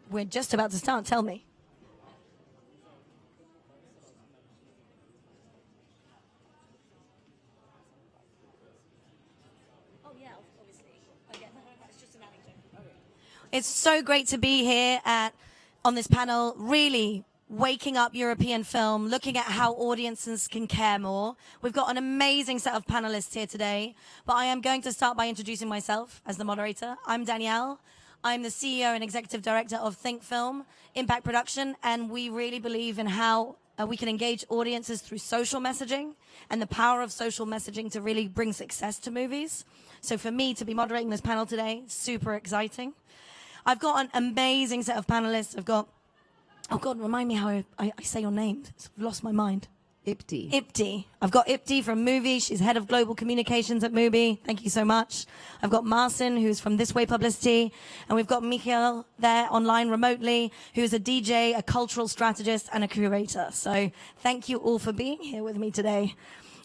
We're just about to start, tell me. Oh yeah, obviously. Okay, that's just an anecdote. It's so great to be here on this panel, really waking up European film, looking at how audiences can care more. We've got an amazing set of panelists here today, but I am going to start by introducing myself as the moderator. I'm Danielle. I'm the CEO and Executive Director of Think Film, impACT Production, and we really believe in how we can engage audiences through social messaging and the power of social messaging to really bring success to movies. So for me to be moderating this panel today, super exciting. I've got an amazing set of panelists. I've got, oh God, remind me how I say your name. I've lost my mind. impACT. impACT. I've got impACT from Movie. She's head of global communications at Movie. Thank you so much. I've got Marcin, who's from This Way Publicity. And we've got Michael there online remotely, who's a DJ, a cultural strategist, and a curator. So thank you all for being here with me today.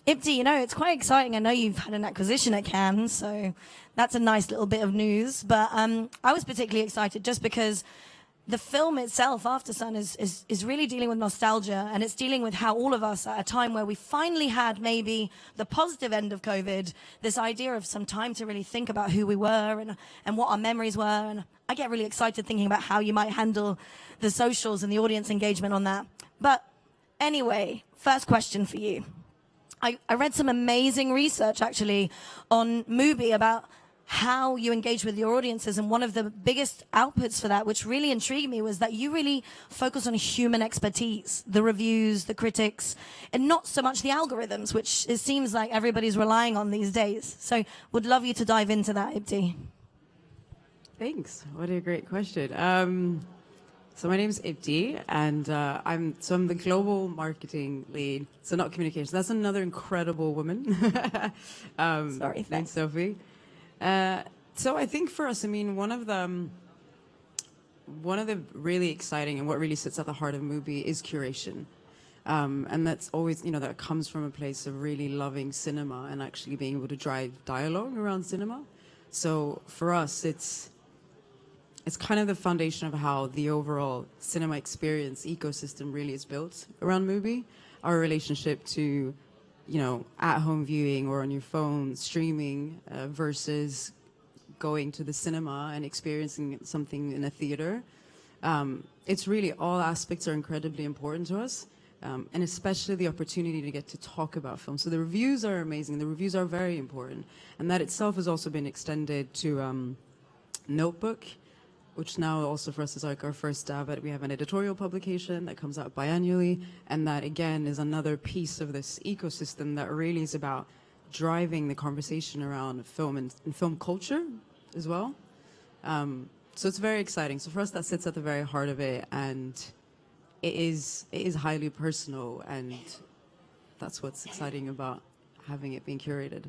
impACT, you know, it's quite exciting. I know you've had an acquisition at Cannes, so that's a nice little bit of news. But I was particularly excited just because the film itself, After Sun, is really dealing with nostalgia, and it's dealing with how all of us, at a time where we finally had maybe the positive end of COVID, this idea of some time to really think about who we were and what our memories were. And I get really excited thinking about how you might handle the socials and the audience engagement on that. But anyway, first question for you. I read some amazing research, actually, on Mubi about how you engage with your audiences, and one of the biggest outputs for that, which really intrigued me, was that you really focus on human expertise, the reviews, the critics, and not so much the algorithms, which it seems like everybody's relying on these days. So would love you to dive into that, impACT. Thanks. What a great question. So my name is impACT, and I'm the global marketing lead. So not communications. That's another incredible woman. Sorry, thanks, Sophie. So I think for us, I mean, one of the really exciting and what really sits at the heart of Mubi is curation. And that's always, you know, that comes from a place of really loving cinema and actually being able to drive dialogue around cinema. So for us, it's kind of the foundation of how the overall cinema experience ecosystem really is built around Mubi. Our relationship to, you know, at-home viewing or on your phone, streaming, versus going to the cinema and experiencing something in a theater. It's really, all aspects are incredibly important to us, and especially the opportunity to get to talk about film. So the reviews are amazing. The reviews are very important. And that itself has also been extended to Notebook, which now also for us is like our first stab at it. We have an editorial publication that comes out biannually, and that again is another piece of this ecosystem that really is about driving the conversation around film and film culture as well. So it's very exciting. So for us, that sits at the very heart of it, and it is highly personal, and that's what's exciting about having it being curated.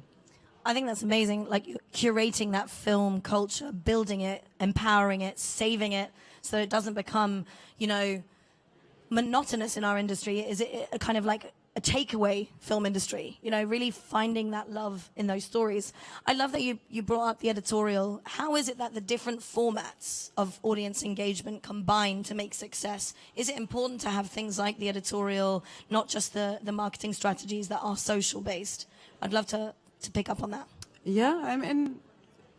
I think that's amazing, like curating that film culture, building it, empowering it, saving it, so it doesn't become, you know, monotonous in our industry. Is it a kind of like a takeaway film industry, you know, really finding that love in those stories. I love that you brought up the editorial. How is it that the different formats of audience engagement combine to make success? Is it important to have things like the editorial, not just the marketing strategies that are social based? I'd love to pick up on that. Yeah, I mean,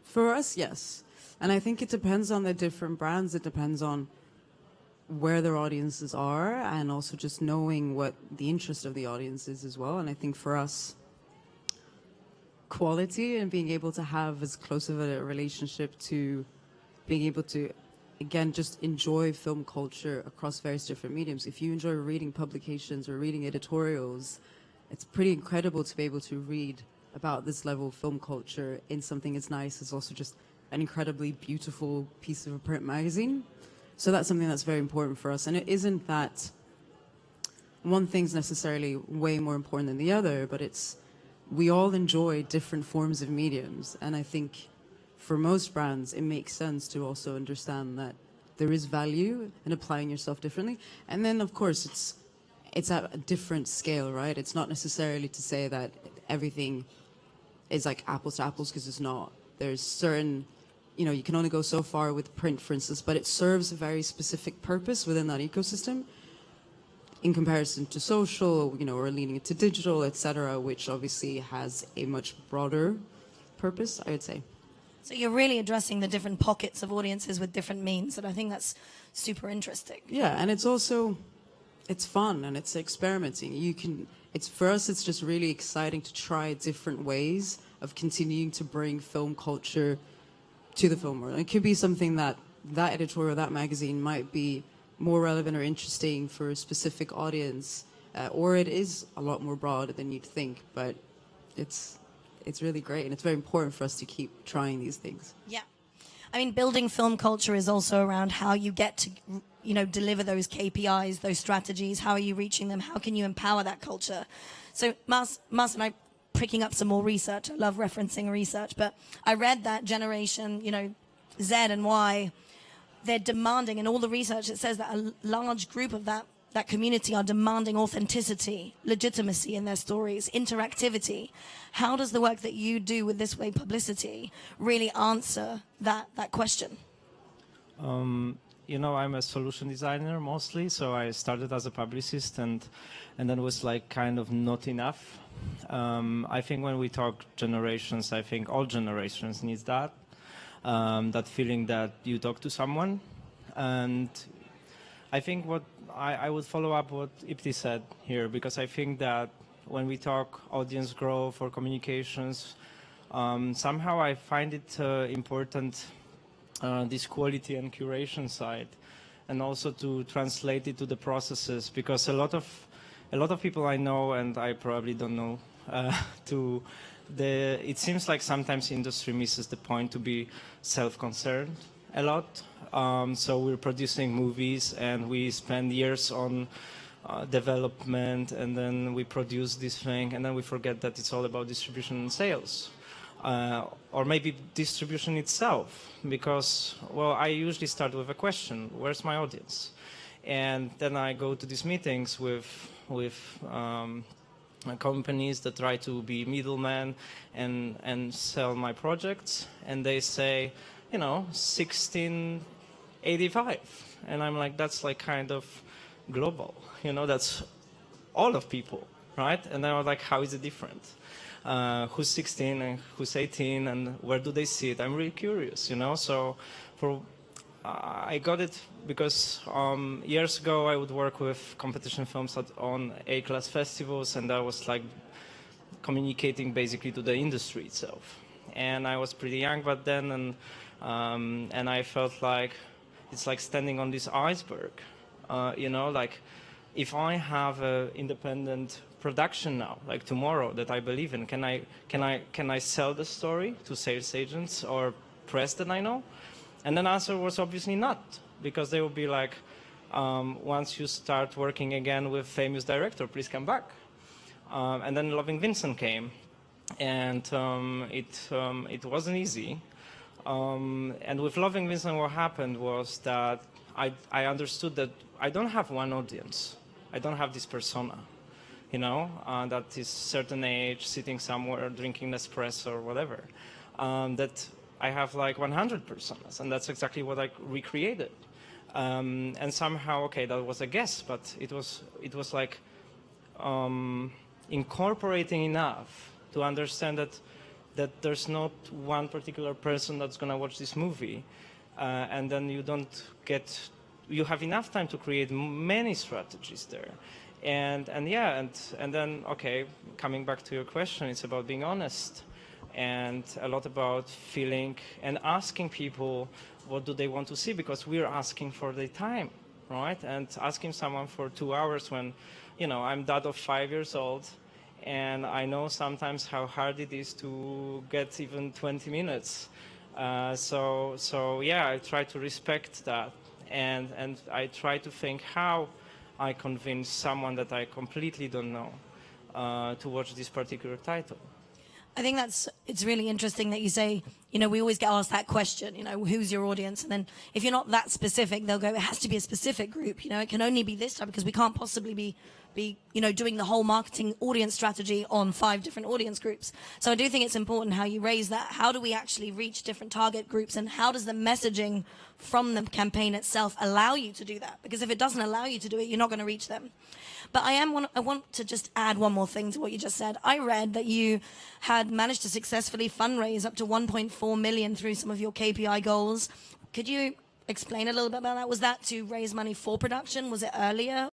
for us, yes. And I think it depends on the different brands. It depends on where their audiences are, and also just knowing what the interest of the audience is as well. And I think for us, quality and being able to have as close of a relationship to being able to, again, just enjoy film culture across various different mediums. If you enjoy reading publications or reading editorials, it's pretty incredible to be able to read about this level of film culture in something as nice as also just an incredibly beautiful piece of a print magazine. So that's something that's very important for us. And it isn't that one thing's necessarily way more important than the other, but it's, we all enjoy different forms of mediums. And I think for most brands, it makes sense to also understand that there is value in applying yourself differently. And then, of course, it's at a different scale, right? It's not necessarily to say that everything is like apples to apples, because it's not. There's certain, you know, you can only go so far with print, for instance, but it serves a very specific purpose within that ecosystem in comparison to social, you know, or leaning into digital, etc., which obviously has a much broader purpose, I would say. So you're really addressing the different pockets of audiences with different means, and I think that's super interesting. Yeah, and it's also, it's fun and it's experimenting. For us, it's just really exciting to try different ways of continuing to bring film culture to the film world. It could be something that editorial, that magazine might be more relevant or interesting for a specific audience, or it is a lot more broad than you'd think, but it's really great, and it's very important for us to keep trying these things. Yeah. I mean, building film culture is also around how you get to, you know, deliver those KPIs, those strategies. How are you reaching them? How can you empower that culture? So Mars and I, picking up some more research. I love referencing research, but I read that generation, you know, Z and Y, they're demanding, in all the research, it says that a large group of that community are demanding authenticity, legitimacy in their stories, interactivity. How does the work that you do with This Way Publicity really answer that question? You know, I'm a solution designer mostly, so I started as a publicist, and then was like kind of not enough. I think when we talk generations, I think all generations needs that. That feeling that you talk to someone. And I think what I would follow up what impACT said here, because I think that when we talk audience growth or communications, somehow I find it important, this quality and curation side, and also to translate it to the processes, because a lot of people I know, and I probably don't know, it seems like sometimes industry misses the point to be self-concerned a lot. So we're producing movies and we spend years on development, and then we produce this thing, and then we forget that it's all about distribution and sales. Or maybe distribution itself, because, well, I usually start with a question: where's my audience? And then I go to these meetings with companies that try to be middlemen and sell my projects, and they say, you know, 1685, and I'm like, that's like kind of global, you know, that's all of people, right? And I was like, how is it different? Who's 16 and who's 18, and where do they see it? I'm really curious, you know. So I got it because years ago I would work with competition films on A-class festivals, and I was like communicating basically to the industry itself. And I was pretty young back then, and I felt like it's like standing on this iceberg, you know, like if I have an independent production now, like tomorrow, that I believe in, can I sell the story to sales agents or press that I know? And then the answer was obviously not, because they would be like, once you start working again with famous director, please come back. And then Loving Vincent came, and it wasn't easy. And with Loving Vincent, what happened was that I understood that I don't have one audience. I don't have this persona, you know, that is certain age, sitting somewhere, drinking Nespresso or whatever. That I have like 100 personas, and that's exactly what I recreated. And somehow, okay, that was a guess, but it was like incorporating enough to understand that there's not one particular person that's going to watch this movie, and then you have enough time to create many strategies there. And then, okay, coming back to your question, it's about being honest, and a lot about feeling and asking people what do they want to see, because we're asking for their time, right? And asking someone for 2 hours when, you know, I'm dad of 5 years old, and I know sometimes how hard it is to get even 20 minutes. So yeah, I try to respect that, and I try to think how I convince someone that I completely don't know to watch this particular title. I think it's really interesting that you say, you know, we always get asked that question, you know, who's your audience? And then if you're not that specific, they'll go, it has to be a specific group, you know, it can only be this type because we can't possibly be, you know, doing the whole marketing audience strategy on 5 different audience groups. So I do think it's important how you raise that. How do we actually reach different target groups, and how does the messaging from the campaign itself allow you to do that? Because if it doesn't allow you to do it, you're not going to reach them. But I want to just add one more thing to what you just said. I read that you had managed to successfully fundraise up to 1.4 million through some of your KPI goals. Could you explain a little bit about that? Was that to raise money for production? Was it earlier?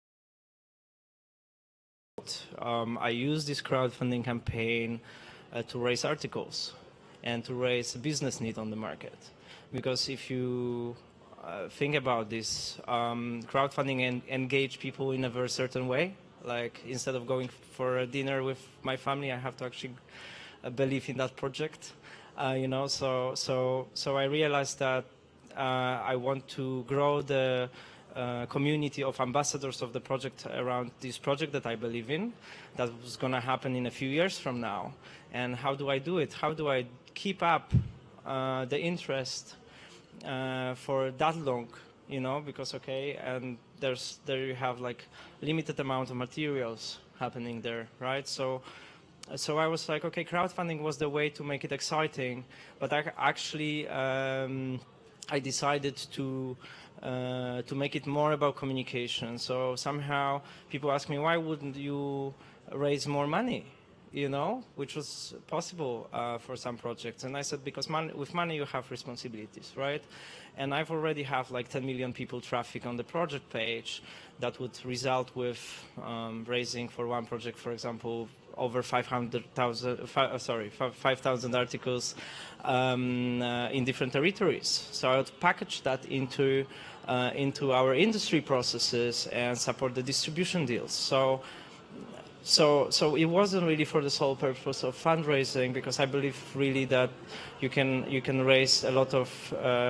I used this crowdfunding campaign to raise articles and to raise a business need on the market. Because if you think about this, crowdfunding engage people in a very certain way. Like instead of going for a dinner with my family, I have to actually believe in that project. You know, so I realized that I want to grow the community of ambassadors of the project around this project that I believe in. That was going to happen in a few years from now. And how do I do it? How do I keep up the interest for that long, you know, because and there you have like limited amount of materials happening there, right? So I was like, okay, crowdfunding was the way to make it exciting, but I decided to make it more about communication. So somehow people ask me, why wouldn't you raise more money? You know, which was possible for some projects. And I said, because with money you have responsibilities, right? And I've already have like 10 million people traffic on the project page that would result with raising for one project, for example, over 5,000 articles in different territories. So I would package that into our industry processes and support the distribution deals. So it wasn't really for the sole purpose of fundraising, because I believe really that you can raise a lot of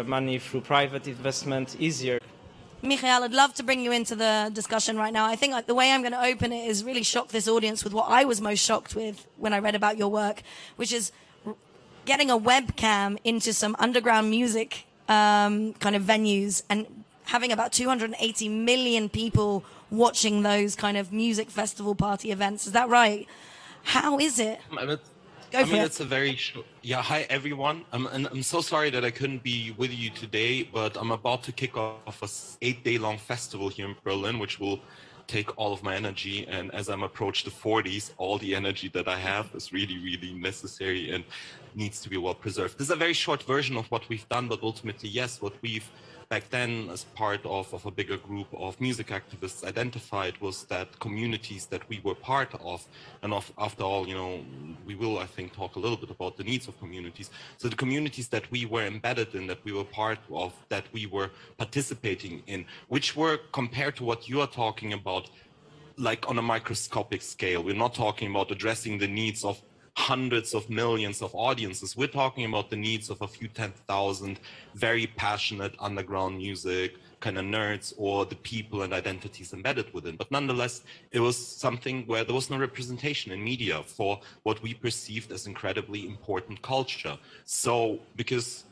money through private investment easier. Michael, I'd love to bring you into the discussion right now. I think the way I'm going to open it is really shock this audience with what I was most shocked with when I read about your work, which is getting a webcam into some underground music kind of venues and having about 280 million people watching those kind of music festival party events. Is that right? How is it? It's a very short. Yeah, hi everyone. And I'm so sorry that I couldn't be with you today, but I'm about to kick off a 8-day-long festival here in Berlin, which will take all of my energy. And as I'm approach the 40s, all the energy that I have is really, really necessary and needs to be well preserved. This is a very short version of what we've done, but ultimately, yes, what we've back then, as part of a bigger group of music activists, identified was that communities that we were part of, and after all, you know, we will, I think, talk a little bit about the needs of communities. So the communities that we were embedded in, that we were part of, that we were participating in, which were, compared to what you are talking about, like on a microscopic scale. We're not talking about addressing the needs of hundreds of millions of audiences. We're talking about the needs of a few 10,000 very passionate underground music kind of nerds, or the people and identities embedded within. But nonetheless, it was something where there was no representation in media for what we perceived as incredibly important culture. So because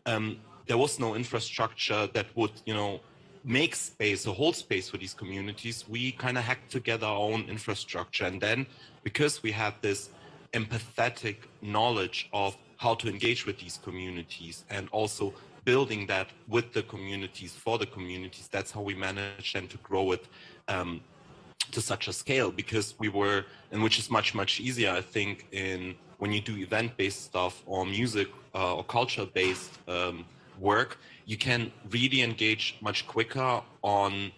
there was no infrastructure that would, you know, make space or hold space for these communities, we kind of hacked together our own infrastructure. And then because we had this empathetic knowledge of how to engage with these communities and also building that with the communities, for the communities, that's how we managed then to grow it to such a scale, because we were, and which is much, much easier, I think, in when you do event-based stuff or music or culture-based work, you can really engage much quicker on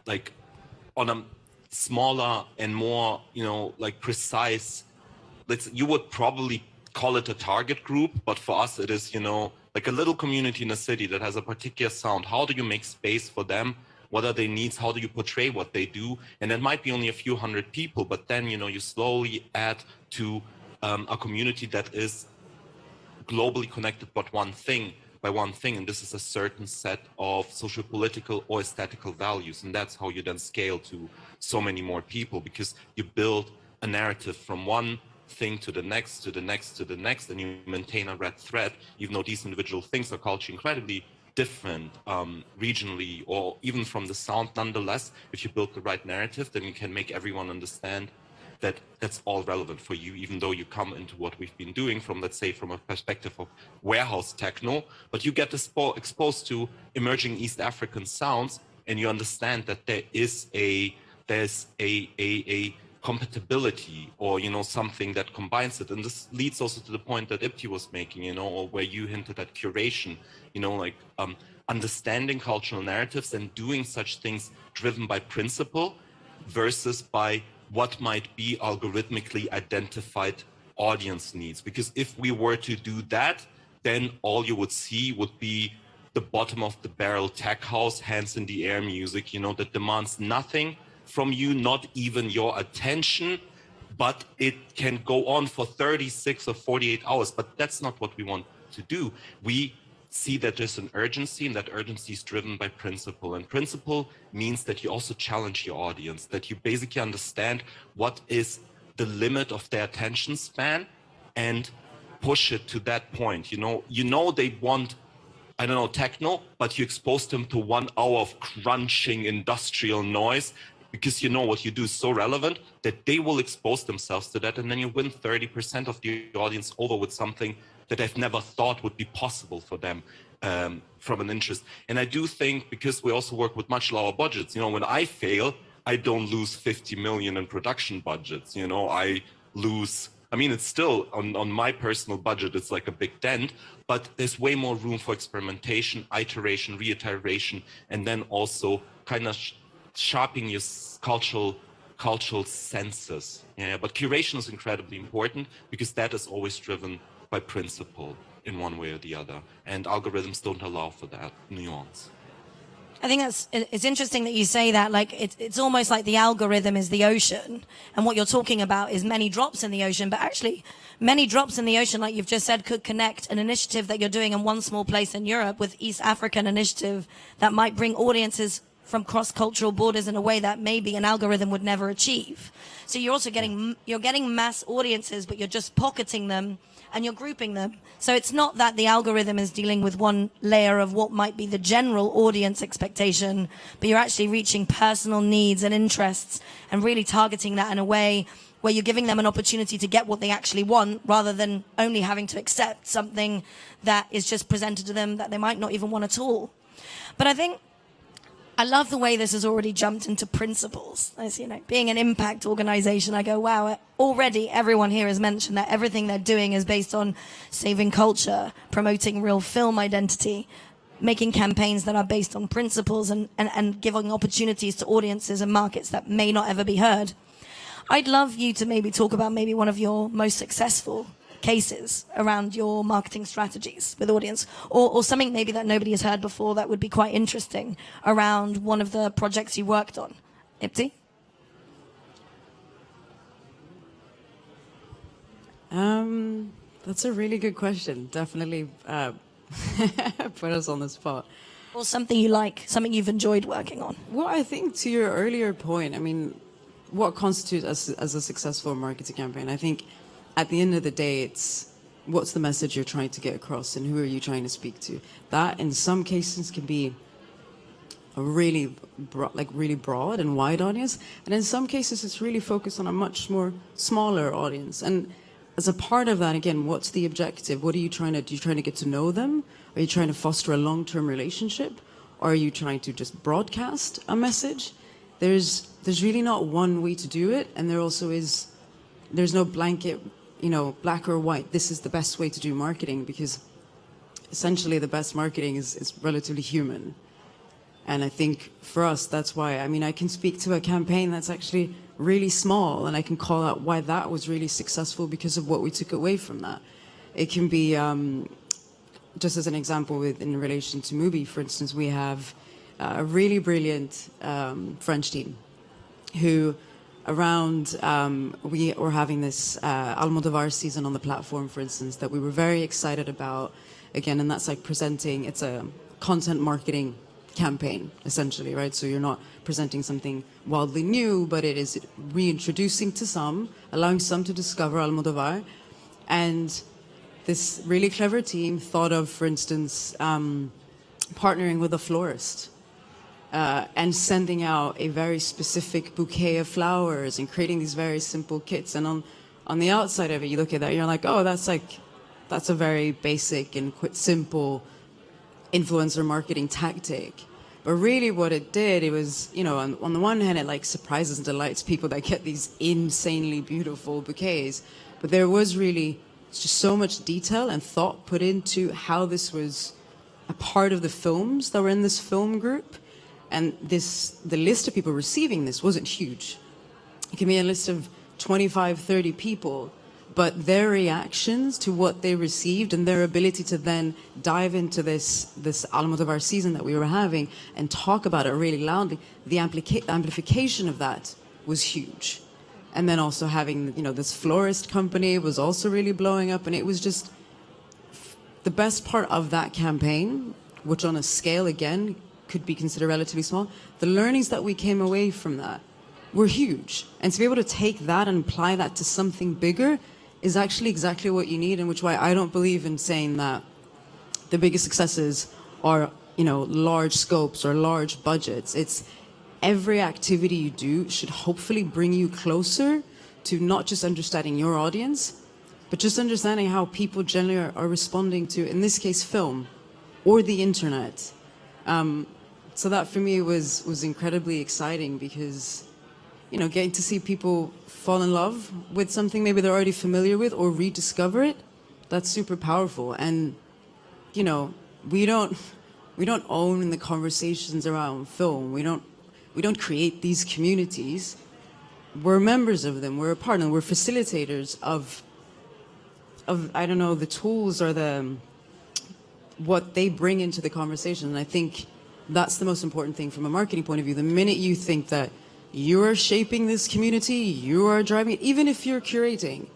a smaller and more, you know, like precise, you would probably call it a target group, but for us it is, you know, like a little community in a city that has a particular sound. How do you make space for them? What are their needs? How do you portray what they do? And it might be only a few hundred people, but then, you know, you slowly add to a community that is globally connected by one thing, and this is a certain set of social, political, or aesthetical values. And that's how you then scale to so many more people, because you build a narrative from one thing to the next, to the next, to the next, and you maintain a red thread, even though these individual things are culturally incredibly different, regionally, or even from the sound. Nonetheless, if you build the right narrative, then you can make everyone understand that that's all relevant for you, even though you come into what we've been doing from, let's say, from a perspective of warehouse techno, but you get exposed to emerging East African sounds, and you understand that there's a compatibility, or, you know, something that combines it. And this leads also to the point that impACT was making, you know, or where you hinted at curation, you know, like understanding cultural narratives and doing such things driven by principle versus by what might be algorithmically identified audience needs. Because if we were to do that, then all you would see would be the bottom of the barrel tech house, hands in the air music, you know, that demands nothing from you, not even your attention, but it can go on for 36 or 48 hours. But that's not what we want to do. We see that there's an urgency, and that urgency is driven by principle. And principle means that you also challenge your audience, that you basically understand what is the limit of their attention span and push it to that point. You know they want, I don't know, techno, but you expose them to 1 hour of crunching industrial noise, because you know what you do is so relevant that they will expose themselves to that, and then you win 30% of the audience over with something that I've never thought would be possible for them, from an interest. And I do think, because we also work with much lower budgets, you know, when I fail, I don't lose 50 million in production budgets, you know, I lose, I mean, it's still on my personal budget, it's like a big dent, but there's way more room for experimentation, iteration, reiteration, and then also kind of sharpening your cultural senses. Yeah, but curation is incredibly important, because that is always driven by principle in one way or the other, and algorithms don't allow for that nuance. I think it's interesting that you say that. Like, it's almost like the algorithm is the ocean, and what you're talking about is many drops in the ocean. But actually, many drops in the ocean, like you've just said, could connect an initiative that you're doing in one small place in Europe with East African initiative that might bring audiences from cross-cultural borders in a way that maybe an algorithm would never achieve. So you're also getting mass audiences, but you're just pocketing them and you're grouping them. So it's not that the algorithm is dealing with one layer of what might be the general audience expectation, but you're actually reaching personal needs and interests and really targeting that in a way where you're giving them an opportunity to get what they actually want, rather than only having to accept something that is just presented to them that they might not even want at all. But I love the way this has already jumped into principles. As you know, being an impACT organization, I go, wow, already everyone here has mentioned that everything they're doing is based on saving culture, promoting real film identity, making campaigns that are based on principles, and giving opportunities to audiences and markets that may not ever be heard. I'd love you to maybe talk about maybe one of your most successful cases around your marketing strategies with audience, or something maybe that nobody has heard before that would be quite interesting around one of the projects you worked on. impACT? That's a really good question. Definitely put us on the spot. Or something you like, something you've enjoyed working on. Well, I think to your earlier point, I mean, what constitutes as a successful marketing campaign? I think at the end of the day, it's what's the message you're trying to get across and who are you trying to speak to. That in some cases can be a really broad and wide audience, and in some cases it's really focused on a much more smaller audience. And as a part of that, again, what's the objective? What are you trying to do? Are you trying to get to know them? Are you trying to foster a long-term relationship? Or are you trying to just broadcast a message? There's really not one way to do it, and there's no blanket, black or white, this is the best way to do marketing, because essentially the best marketing is relatively human. And I think for us, that's why, I can speak to a campaign that's actually really small, and I can call out why that was really successful because of what we took away from that. It can be, just as an example, in relation to MUBI, for instance, we have a really brilliant French team who we were having this Almodovar season on the platform, for instance, that we were very excited about. Again, and that's like presenting, it's a content marketing campaign, essentially, right? So you're not presenting something wildly new, but it is reintroducing to some, allowing some to discover Almodovar. And this really clever team thought of, for instance, partnering with a florist and sending out a very specific bouquet of flowers and creating these very simple kits. And on the outside of it, you look at that, you're like, oh, that's a very basic and simple influencer marketing tactic. But really what it did, it was, you know, on the one hand, it like surprises and delights people that get these insanely beautiful bouquets. But there was really just so much detail and thought put into how this was a part of the films that were in this film group. And the list of people receiving this wasn't huge. It can be a list of 25, 30 people, but their reactions to what they received and their ability to then dive into this Almodovar season that we were having and talk about it really loudly, the amplification of that was huge. And then also having, you know, this florist company was also really blowing up, and it was just the best part of that campaign, which on a scale, again, could be considered relatively small. The learnings that we came away from that were huge. And to be able to take that and apply that to something bigger is actually exactly what you need, and which why I don't believe in saying that the biggest successes are, you know, large scopes or large budgets. It's every activity you do should hopefully bring you closer to not just understanding your audience, but just understanding how people generally are responding to, in this case, film or the internet. So that for me was incredibly exciting because, you know, getting to see people fall in love with something maybe they're already familiar with or rediscover it, that's super powerful. And, you know, we don't own the conversations around film. We don't create these communities. We're members of them. We're a part, and we're facilitators of I don't know, the tools or what they bring into the conversation. And I think that's the most important thing from a marketing point of view. The minute you think that you are shaping this community, you are driving it, even if you're curating,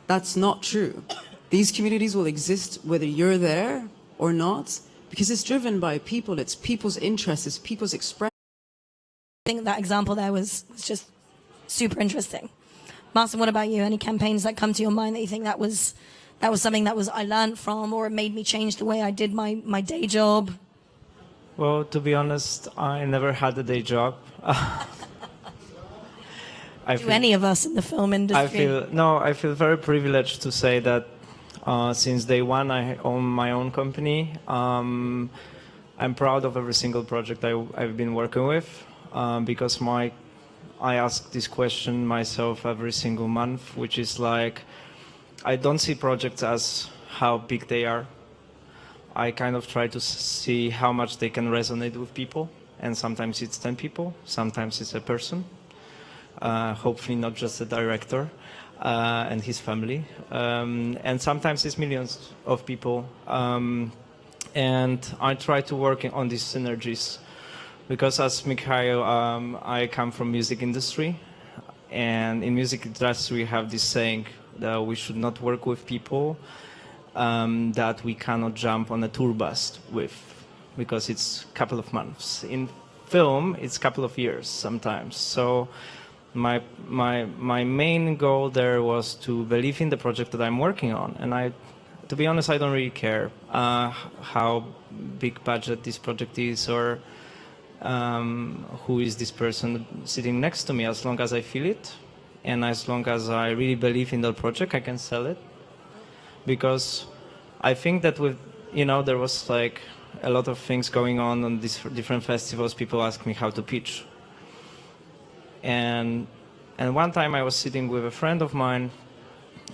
that's not true. These communities will exist whether you're there or not, because it's driven by people, it's people's interests, it's people's expression. I think that example there was just super interesting. Martin, what about you? Any campaigns that come to your mind that you think that was something that I learned from, or it made me change the way I did my day job? Well, to be honest, I never had a day job. Any of us in the film industry? I feel very privileged to say that since day one I own my own company. I'm proud of every single project I've been working with because I ask this question myself every single month, which is like, I don't see projects as how big they are. I kind of try to see how much they can resonate with people, and sometimes it's 10 people, sometimes it's a person, hopefully not just a director and his family, and sometimes it's millions of people, and I try to work on these synergies. Because as Mikhail, I come from music industry, and in music industry we have this saying that we should not work with people that we cannot jump on a tour bus with, because it's a couple of months. In film, it's a couple of years sometimes. So my main goal there was to believe in the project that I'm working on, and to be honest, I don't really care how big budget this project is or who is this person sitting next to me. As long as I feel it and as long as I really believe in the project, I can sell it. Because I think that there was like a lot of things going on these different festivals. People ask me how to pitch, and one time I was sitting with a friend of mine,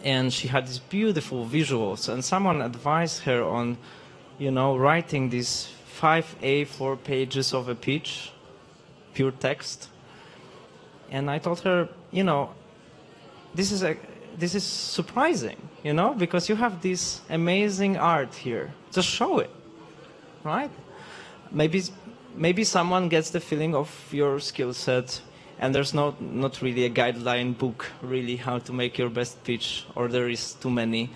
and she had these beautiful visuals, and someone advised her on writing these 5 A4 pages of a pitch, pure text. And I told her, this is surprising, because you have this amazing art here. Just show it, right? Maybe someone gets the feeling of your skill set, and there's not really a guideline book really how to make your best pitch, or there is too many.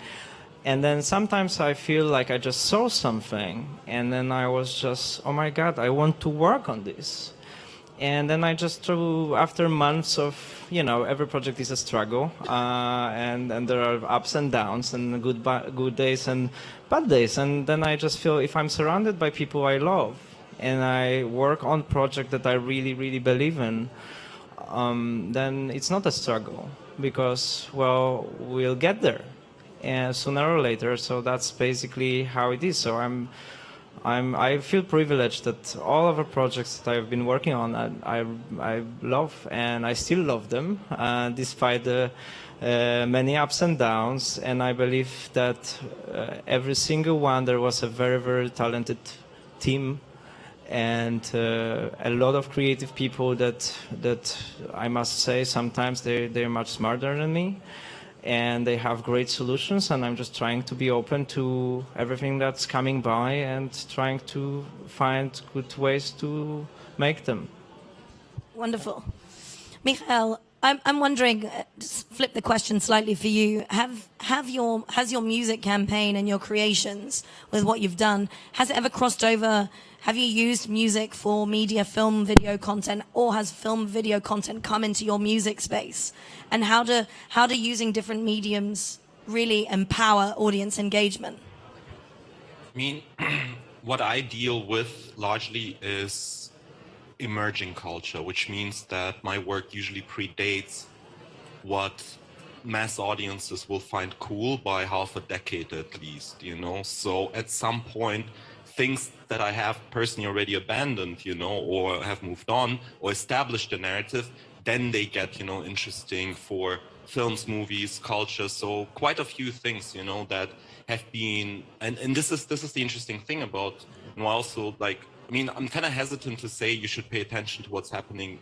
And then sometimes I feel like I just saw something, and then I was just, oh my God, I want to work on this. And then I just threw, after months of, every project is a struggle, and there are ups and downs, and good days and bad days. And then I just feel if I'm surrounded by people I love, and I work on project that I really, really believe in, then it's not a struggle, because, well, we'll get there, and sooner or later. So that's basically how it is. So I feel privileged that all of the projects that I've been working on, I love, and I still love them, despite the many ups and downs. And I believe that every single one, there was a very, very talented team, and a lot of creative people that I must say sometimes they're much smarter than me, and they have great solutions, and I'm just trying to be open to everything that's coming by and trying to find good ways to make them. Wonderful. Michael, I'm wondering, just flip the question slightly for you. Has your music campaign and your creations with what you've done, has it ever crossed over? Have you used music for media, film, video content, or has film, video content come into your music space? And how do using different mediums really empower audience engagement? I mean, what I deal with largely is emerging culture, which means that my work usually predates what mass audiences will find cool by half a decade at least, So at some point, things that I have personally already abandoned, or have moved on or established a narrative, then they get, interesting for films, movies, culture. So quite a few things, that have been, and this is the interesting thing about, also I'm kind of hesitant to say you should pay attention to what's happening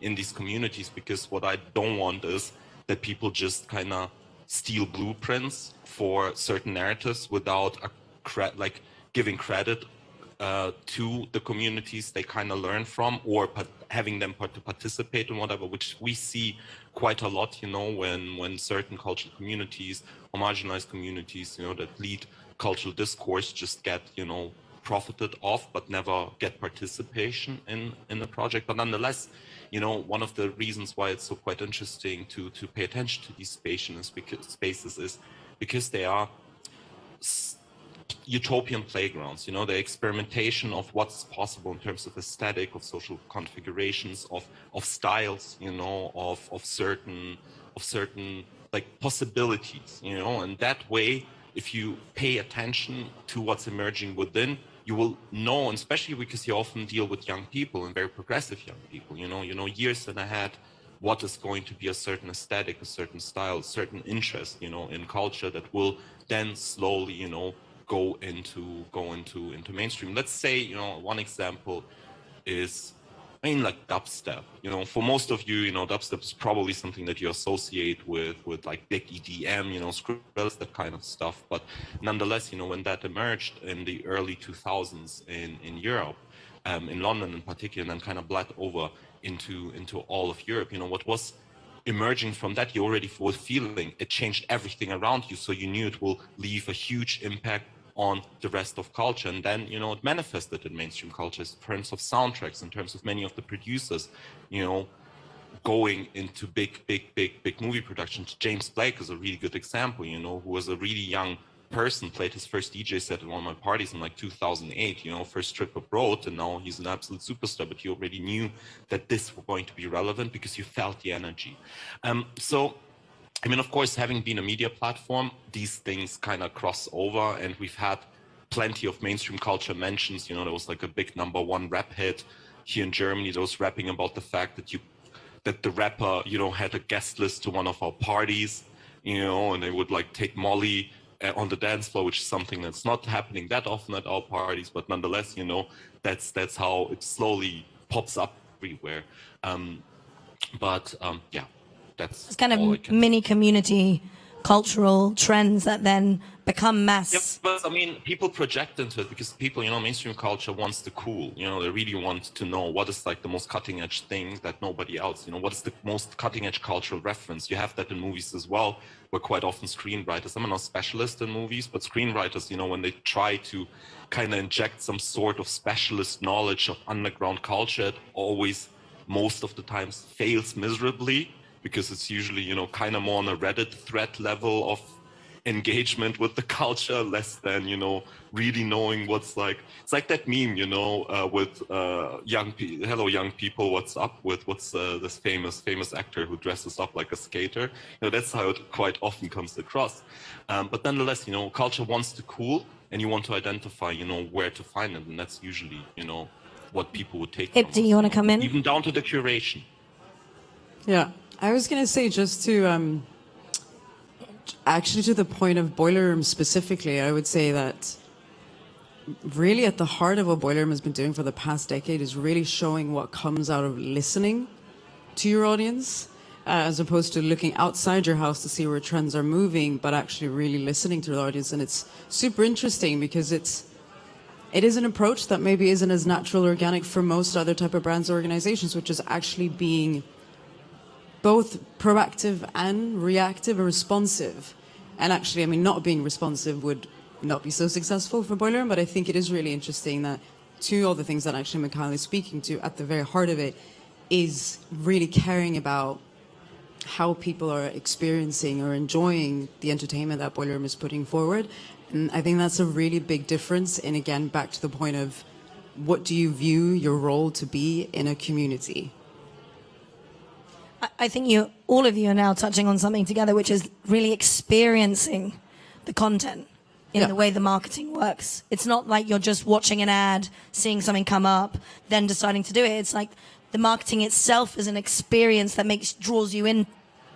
in these communities, because what I don't want is that people just kind of steal blueprints for certain narratives without giving credit to the communities they kind of learn from, or having them to participate in whatever, which we see quite a lot, when certain cultural communities or marginalized communities, that lead cultural discourse just get, profited off, but never get participation in the project. But nonetheless, one of the reasons why it's so quite interesting to pay attention to these spaces is because they are utopian playgrounds, the experimentation of what's possible in terms of aesthetic, of social configurations, of styles, of certain possibilities, and that way, if you pay attention to what's emerging within, you will know, and especially because you often deal with young people and very progressive young people, years in ahead, what is going to be a certain aesthetic, a certain style, a certain interest, in culture that will then slowly, go into mainstream. Let's say, one example is, like dubstep. For most of you, dubstep is probably something that you associate with like big EDM, Skrillex, that kind of stuff. But nonetheless, when that emerged in the early 2000s in Europe, in London in particular, and then kind of bled over into all of Europe, what was emerging from that, you already were feeling it changed everything around you. So you knew it will leave a huge impact on the rest of culture. And then, it manifested in mainstream culture in terms of soundtracks, in terms of many of the producers, going into big movie productions. James Blake is a really good example, who was a really young person, played his first DJ set at one of my parties in like 2008, first trip abroad, and now he's an absolute superstar, but you already knew that this was going to be relevant because you felt the energy. Of course, having been a media platform, these things kind of cross over, and we've had plenty of mainstream culture mentions. There was like a big #1 rap hit here in Germany that was rapping about the fact that the rapper, had a guest list to one of our parties, and they would like take Molly on the dance floor, which is something that's not happening that often at our parties, but nonetheless, that's how it slowly pops up everywhere. Yeah. It's kind of mini community cultural trends that then become mass. Yep, but I mean, people project into it because people, mainstream culture wants the cool. They really want to know what is like the most cutting edge thing that nobody else. What is the most cutting edge cultural reference? You have that in movies as well, where quite often screenwriters. I'm not a specialist in movies, but screenwriters, when they try to kind of inject some sort of specialist knowledge of underground culture, it always, most of the times, fails miserably because it's usually, kind of more on a Reddit thread level of engagement with the culture, less than really knowing what's like. It's like that meme, with hello young people, what's up with this famous actor who dresses up like a skater. That's how it quite often comes across. But nonetheless, culture wants to cool, and you want to identify, where to find it, and that's usually, what people would take. impACT, you want to come in? Even down to the curation. Yeah, I was going to say, just to actually to the point of Boiler Room specifically, I would say that really at the heart of what Boiler Room has been doing for the past decade is really showing what comes out of listening to your audience, as opposed to looking outside your house to see where trends are moving, but actually really listening to the audience. And it's super interesting because it is an approach that maybe isn't as natural or organic for most other type of brands or organizations, which is actually being both proactive and reactive or responsive. And actually, I mean, not being responsive would not be so successful for Boiler Room, but I think it is really interesting that to all the things that actually Mikhail is speaking to, at the very heart of it, is really caring about how people are experiencing or enjoying the entertainment that Boiler Room is putting forward. And I think that's a really big difference. And again, back to the point of what do you view your role to be in a community? I think all of you are now touching on something together, which is really experiencing the content in the way the marketing works. It's not like you're just watching an ad, seeing something come up, then deciding to do it. It's like the marketing itself is an experience that draws you in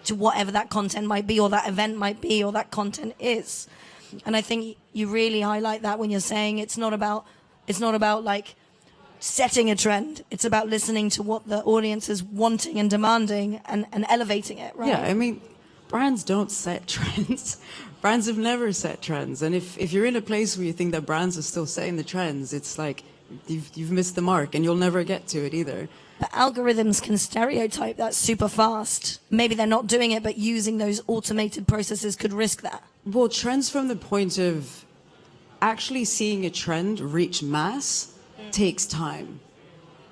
to whatever that content might be, or that event might be, or that content is. And I think you really highlight that when you're saying it's not about like setting a trend. It's about listening to what the audience is wanting and demanding and elevating it, right? Yeah, I mean, brands don't set trends. Brands have never set trends. And if you're in a place where you think that brands are still setting the trends, it's like you've missed the mark, and you'll never get to it either. But algorithms can stereotype that super fast. Maybe they're not doing it, but using those automated processes could risk that. Well, trends from the point of actually seeing a trend reach mass takes time.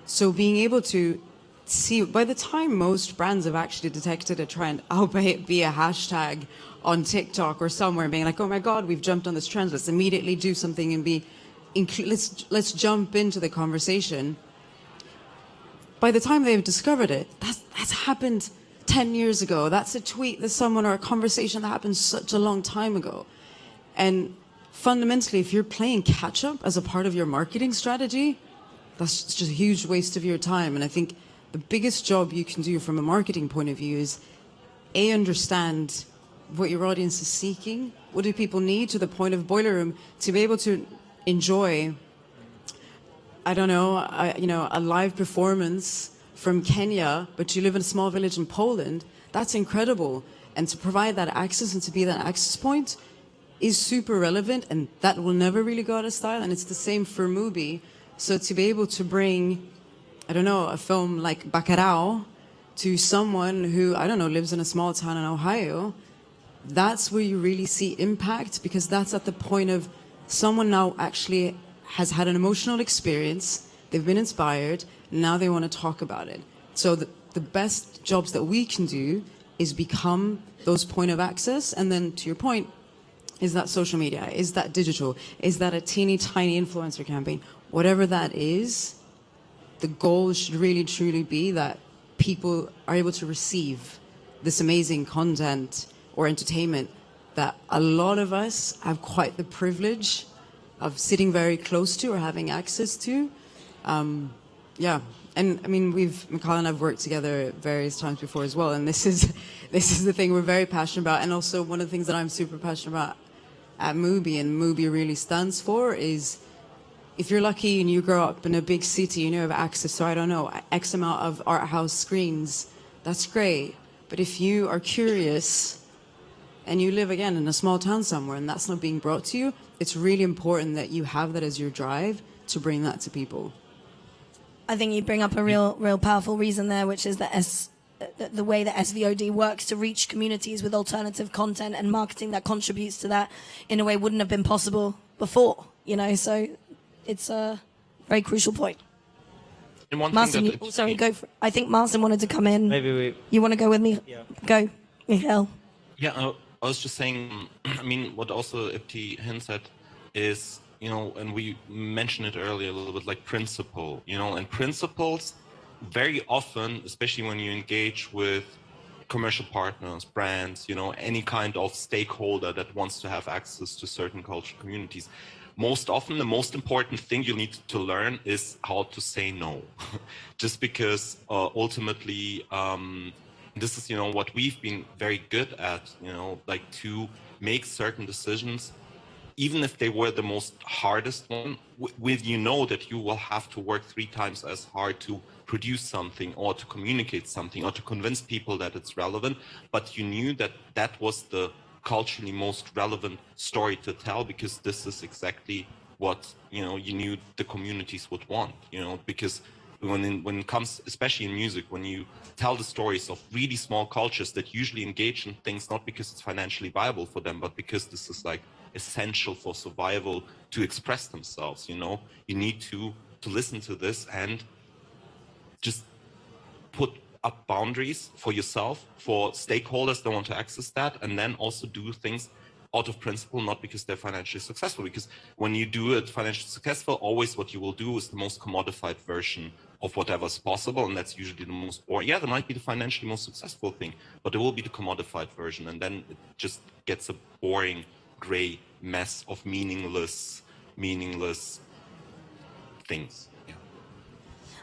So being able to see, by the time most brands have actually detected a trend, albeit it be a hashtag on TikTok or somewhere, being like, oh my God, we've jumped on this trend, let's immediately do something and let's jump into the conversation. By the time they've discovered it, that's happened 10 years ago. That's a tweet that someone, or a conversation that happened such a long time ago. And fundamentally, if you're playing catch up as a part of your marketing strategy, that's just a huge waste of your time. And I think the biggest job you can do from a marketing point of view is understand what your audience is seeking. What do people need, to the point of Boiler Room, to be able to enjoy, I don't know, a live performance from Kenya, but you live in a small village in Poland. That's incredible. And to provide that access and to be that access point is super relevant, and that will never really go out of style. And it's the same for Mubi. So to be able to bring, I don't know, a film like Bacurau to someone who, I don't know, lives in a small town in Ohio, that's where you really see impact, because that's at the point of someone now actually has had an emotional experience, they've been inspired, now they want to talk about it. So the best jobs that we can do is become those point of access. And then to your point, is that social media? Is that digital? Is that a teeny tiny influencer campaign? Whatever that is, the goal should really truly be that people are able to receive this amazing content or entertainment that a lot of us have quite the privilege of sitting very close to or having access to. Yeah, and I mean, Mikhail and I've worked together various times before as well, and this is the thing we're very passionate about. And also one of the things that I'm super passionate about at Mubi, and Mubi really stands for, is if you're lucky and you grow up in a big city and you have access to, I don't know, X amount of art house screens, that's great. But if you are curious and you live again in a small town somewhere and that's not being brought to you, it's really important that you have that as your drive to bring that to people. I think you bring up a real powerful reason there, which is that the way that SVOD works to reach communities with alternative content and marketing that contributes to that in a way wouldn't have been possible before, you know, so it's a very crucial point. And one Marcin, thing that sorry, go for it. I think Marcin wanted to come in. Maybe You want to go with me? Yeah. Go, Michael. Yeah, I was just saying, I mean, what also impACT hints at is, you know, and we mentioned it earlier a little bit, like principle, you know, and principles very often, especially when you engage with commercial partners, brands, you know, any kind of stakeholder that wants to have access to certain cultural communities, most often the most important thing you need to learn is how to say no. Just because ultimately, this is, you know, what we've been very good at, you know, like to make certain decisions, even if they were the most hardest one, with, you know, that you will have to work 3 times as hard to produce something or to communicate something or to convince people that it's relevant, but you knew that that was the culturally most relevant story to tell, because this is exactly what, you know, you knew the communities would want, you know, because when it comes, especially in music, when you tell the stories of really small cultures that usually engage in things not because it's financially viable for them, but because this is like essential for survival to express themselves, you know, you need to listen to this and just put up boundaries for yourself, for stakeholders that want to access that, and then also do things out of principle, not because they're financially successful. Because when you do it financially successful, always what you will do is the most commodified version of whatever's possible, and that's usually the most boring. Yeah, there might be the financially most successful thing, but there will be the commodified version, and then it just gets a boring, gray mess of meaningless things.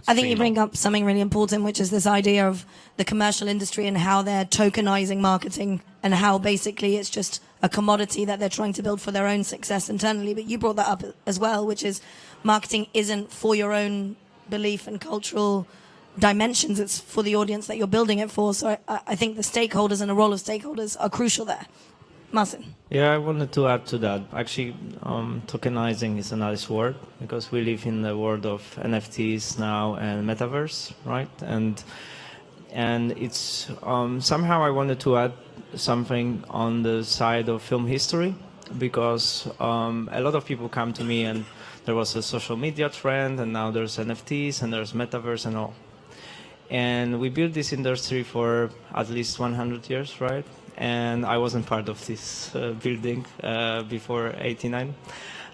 I think you bring up something really important, which is this idea of the commercial industry and how they're tokenizing marketing and how basically it's just a commodity that they're trying to build for their own success internally. But you brought that up as well, which is marketing isn't for your own belief and cultural dimensions. It's for the audience that you're building it for. So I think the stakeholders and the role of stakeholders are crucial there. Marcin. Yeah, I wanted to add to that. Actually, tokenizing is a nice word because we live in the world of NFTs now and metaverse, right? And it's somehow I wanted to add something on the side of film history, because a lot of people come to me and there was a social media trend, and now there's NFTs and there's metaverse and all. And we built this industry for at least 100 years, right? And I wasn't part of this building before '89.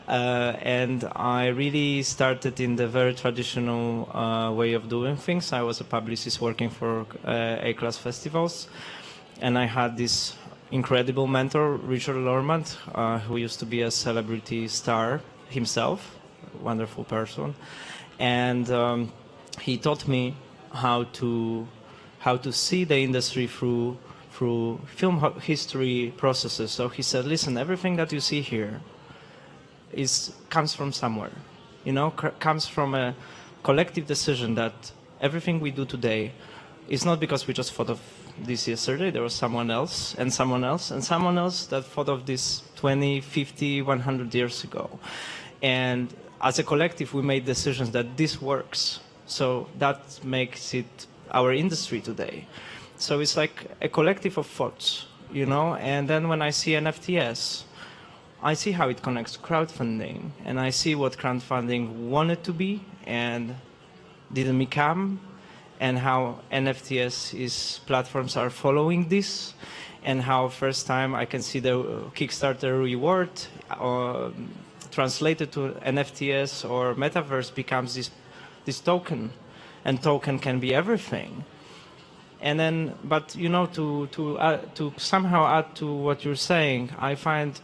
And I really started in the very traditional way of doing things. I was a publicist working for A-class festivals. And I had this incredible mentor, Richard Lormand, who used to be a celebrity star himself, a wonderful person. And he taught me how to see the industry through film history processes. So he said, listen, everything that you see here comes from somewhere, you know, comes from a collective decision that everything we do today is not because we just thought of this yesterday. There was someone else and someone else and someone else that thought of this 20, 50, 100 years ago. And as a collective, we made decisions that this works. So that makes it our industry today. So it's like a collective of thoughts, you know, and then when I see NFTs, I see how it connects to crowdfunding, and I see what crowdfunding wanted to be and didn't become, and how NFTs platforms are following this, and how first time I can see the Kickstarter reward translated to NFTs or metaverse becomes this token, and token can be everything. And then, but you know, to somehow add to what you're saying, I find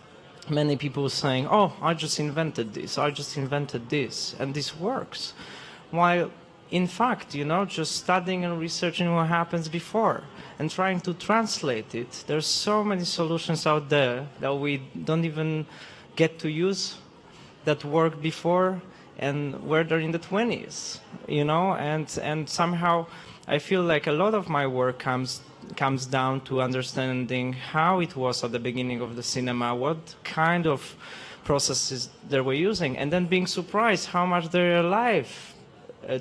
many people saying, "Oh, I just invented this. I just invented this, and this works." While, in fact, you know, just studying and researching what happens before and trying to translate it, there's so many solutions out there that we don't even get to use that worked before and were there in the 20s, you know, and somehow I feel like a lot of my work comes comes down to understanding how it was at the beginning of the cinema, what kind of processes they were using, and then being surprised how much they're alive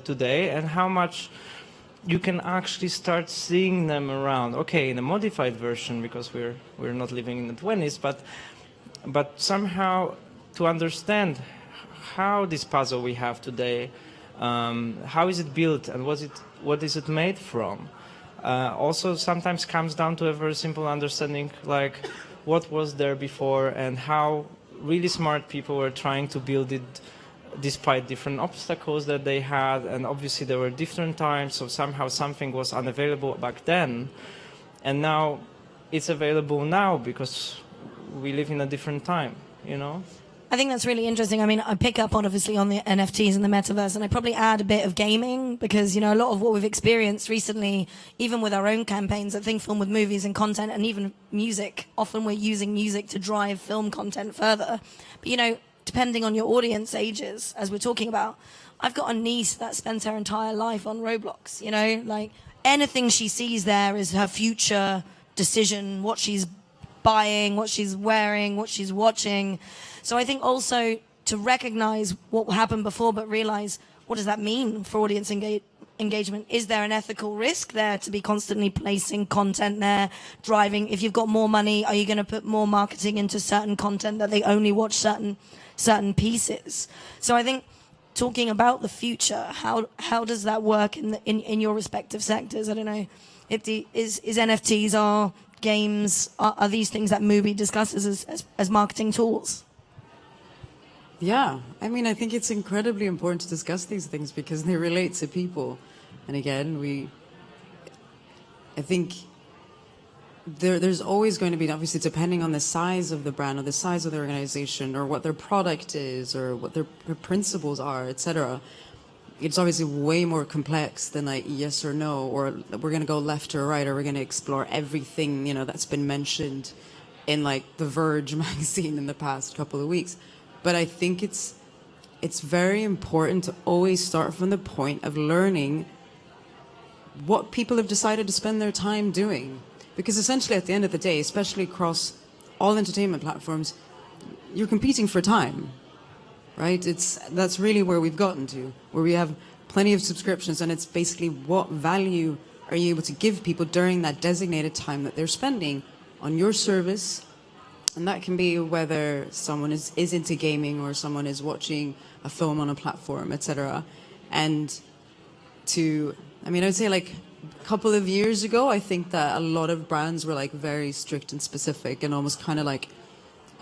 today and how much you can actually start seeing them around. Okay, in a modified version because we're not living in the 20s, but somehow to understand how this puzzle we have today, how is it built and what is it made from? Also sometimes comes down to a very simple understanding like what was there before and how really smart people were trying to build it despite different obstacles that they had, and obviously there were different times, so somehow something was unavailable back then and now it's available now because we live in a different time, you know? I think that's really interesting. I mean, I pick up on obviously on the NFTs and the metaverse, and I probably add a bit of gaming because, you know, a lot of what we've experienced recently, even with our own campaigns, I think film with movies and content and even music, often we're using music to drive film content further. But, you know, depending on your audience ages, as we're talking about, I've got a niece that spends her entire life on Roblox, you know, like anything she sees there is her future decision, what she's buying, what she's wearing, what she's watching. So I think also to recognize what happened before, but realize what does that mean for audience engagement? Is there an ethical risk there to be constantly placing content there, driving? If you've got more money, are you going to put more marketing into certain content that they only watch certain pieces? So I think talking about the future, how does that work in your respective sectors? I don't know. Is NFTs or games, are these things that Mubi discusses as marketing tools? Yeah, I mean, I think it's incredibly important to discuss these things because they relate to people. And again, I think there's always going to be, obviously, depending on the size of the brand or the size of the organization or what their product is or what their principles are, etc. It's obviously way more complex than like yes or no, or we're going to go left or right, or we're going to explore everything, you know, that's been mentioned in like The Verge magazine in the past couple of weeks. But I think it's very important to always start from the point of learning what people have decided to spend their time doing. Because essentially at the end of the day, especially across all entertainment platforms, you're competing for time, right? That's really where we've gotten to, where we have plenty of subscriptions, and it's basically what value are you able to give people during that designated time that they're spending on your service. And that can be whether someone is into gaming or someone is watching a film on a platform, etc. And I mean, I would say like a couple of years ago, I think that a lot of brands were like very strict and specific and almost kind of like,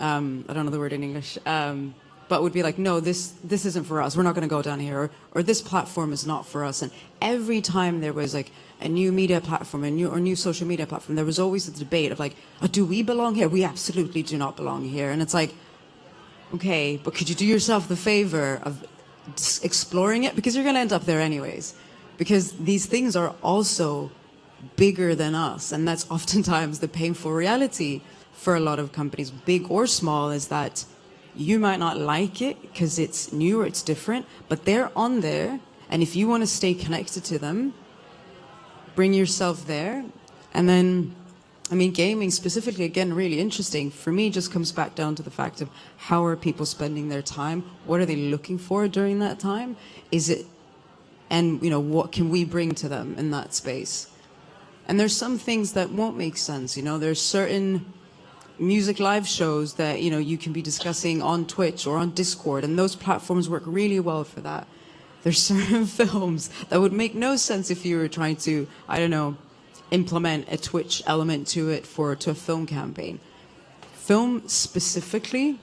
I don't know the word in English, but would be like, no, this isn't for us. We're not going to go down here, or this platform is not for us. And every time there was like a new media platform, a new social media platform, there was always the debate of like, oh, do we belong here? We absolutely do not belong here. And it's like, okay, but could you do yourself the favor of exploring it? Because you're going to end up there anyways. Because these things are also bigger than us. And that's oftentimes the painful reality for a lot of companies, big or small, is that you might not like it because it's new or it's different, but they're on there. And if you want to stay connected to them, bring yourself there. And then, I mean, gaming specifically, again, really interesting. For me, just comes back down to the fact of how are people spending their time? What are they looking for during that time? And, you know, what can we bring to them in that space? And there's some things that won't make sense. You know, there's certain music live shows that, you know, you can be discussing on Twitch or on Discord, and those platforms work really well for that. There's certain films that would make no sense if you were trying to, I don't know, implement a Twitch element to a film campaign. Film specifically,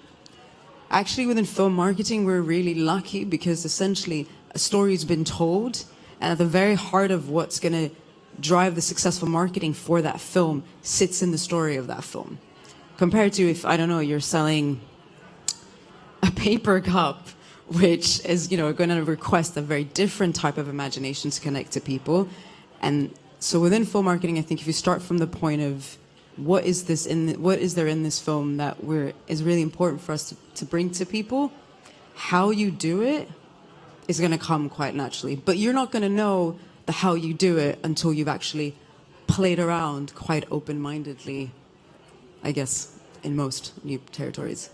actually within film marketing, we're really lucky because essentially a story's been told, and at the very heart of what's going to drive the successful marketing for that film sits in the story of that film. Compared to if, I don't know, you're selling a paper cup, which is, you know, going to request a very different type of imagination to connect to people. And so within film marketing, I think if you start from the point of what is there in this film that is really important for us to bring to people, how you do it is going to come quite naturally. But you're not going to know the how you do it until you've actually played around quite open-mindedly, I guess, in most new territories.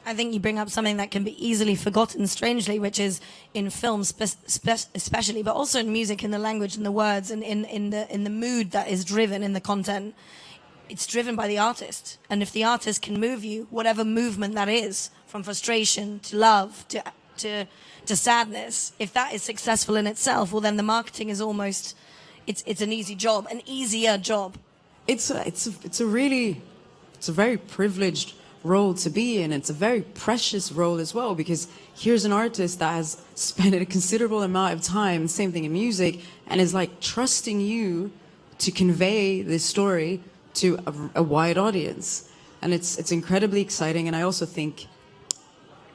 I think you bring up something that can be easily forgotten, strangely, which is in film, especially, but also in music, in the language, in the words, and in the mood that is driven in the content. It's driven by the artist, and if the artist can move you, whatever movement that is, from frustration to love to sadness, if that is successful in itself, well, then the marketing is almost it's an easy job, an easier job. It's a very privileged role to be in. It's a very precious role as well, because here's an artist that has spent a considerable amount of time, same thing in music, and is like trusting you to convey this story to a wide audience. And it's incredibly exciting. And I also think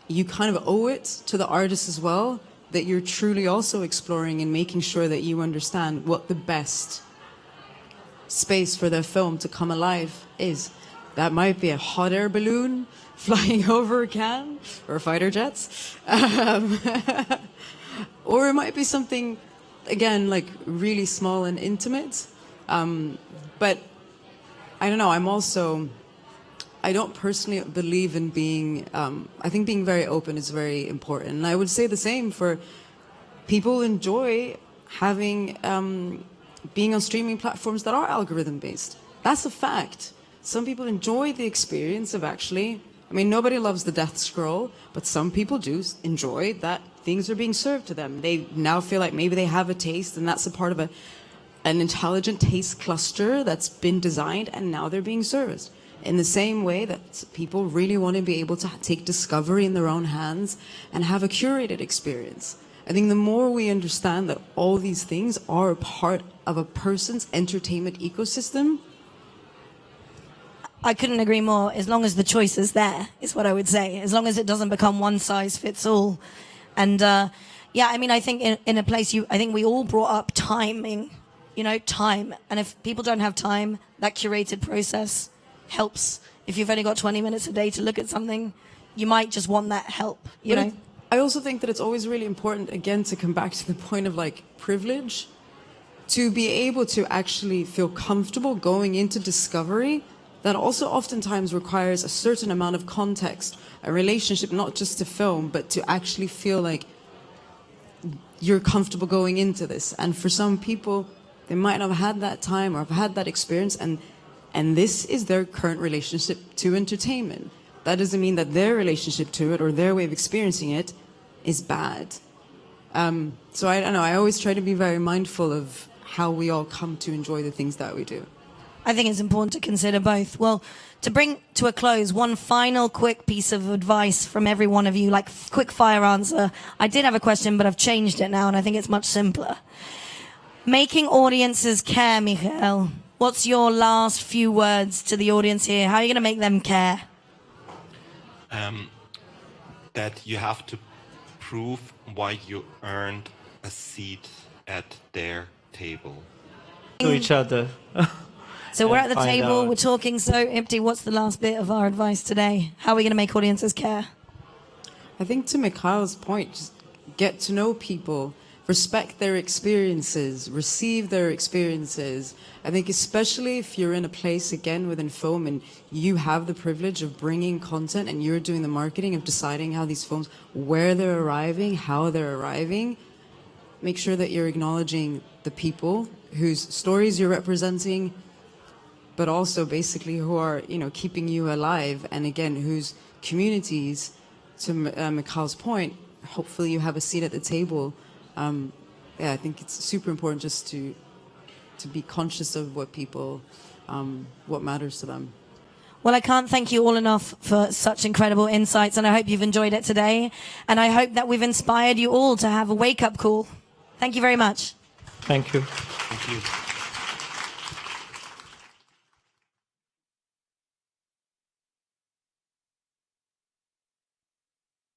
you kind of owe it to the artist as well, that you're truly also exploring and making sure that you understand what the best space for their film to come alive is. That might be a hot air balloon flying over Cannes or fighter jets. Or it might be something, again, like really small and intimate. But I don't know, I don't personally believe in being, I think being very open is very important. And I would say the same for people who enjoy having, being on streaming platforms that are algorithm based. That's a fact. Some people enjoy the experience of actually, I mean, nobody loves the death scroll, but some people do enjoy that things are being served to them. They now feel like maybe they have a taste, and that's a part of an intelligent taste cluster that's been designed, and now they're being serviced. In the same way that people really want to be able to take discovery in their own hands and have a curated experience. I think the more we understand that all these things are a part of a person's entertainment ecosystem. I couldn't agree more. As long as the choice is there, is what I would say. As long as it doesn't become one size fits all. And yeah, I mean, I think in a place I think we all brought up timing, you know, time. And if people don't have time, that curated process helps. If you've only got 20 minutes a day to look at something, you might just want that help, you know? I also think that it's always really important, again, to come back to the point of like privilege, to be able to actually feel comfortable going into discovery. That also oftentimes requires a certain amount of context, a relationship, not just to film, but to actually feel like you're comfortable going into this. And for some people, they might not have had that time or have had that experience, and this is their current relationship to entertainment. That doesn't mean that their relationship to it or their way of experiencing it is bad. So I don't know, I always try to be very mindful of how we all come to enjoy the things that we do. I think it's important to consider both. Well, to bring to a close, one final quick piece of advice from every one of you, like quick fire answer. I did have a question, but I've changed it now, and I think it's much simpler. Making audiences care, Michael. What's your last few words to the audience here? How are you going to make them care? That you have to prove why you earned a seat at their table. To each other. So we're at the table, out. we're talking. So, impty, what's the last bit of our advice today? How are we going to make audiences care? I think to Mikhail's point, just get to know people, respect their experiences, receive their experiences. I think especially if you're in a place, again, within film, and you have the privilege of bringing content and you're doing the marketing of deciding how these films, where they're arriving, how they're arriving, make sure that you're acknowledging the people whose stories you're representing, but also basically who are, you know, keeping you alive, and again, whose communities, to Mikhail's point, hopefully you have a seat at the table. Yeah, I think it's super important just to be conscious of what people, what matters to them. Well, I can't thank you all enough for such incredible insights, and I hope you've enjoyed it today. And I hope that we've inspired you all to have a wake-up call. Thank you very much. Thank you. Thank you.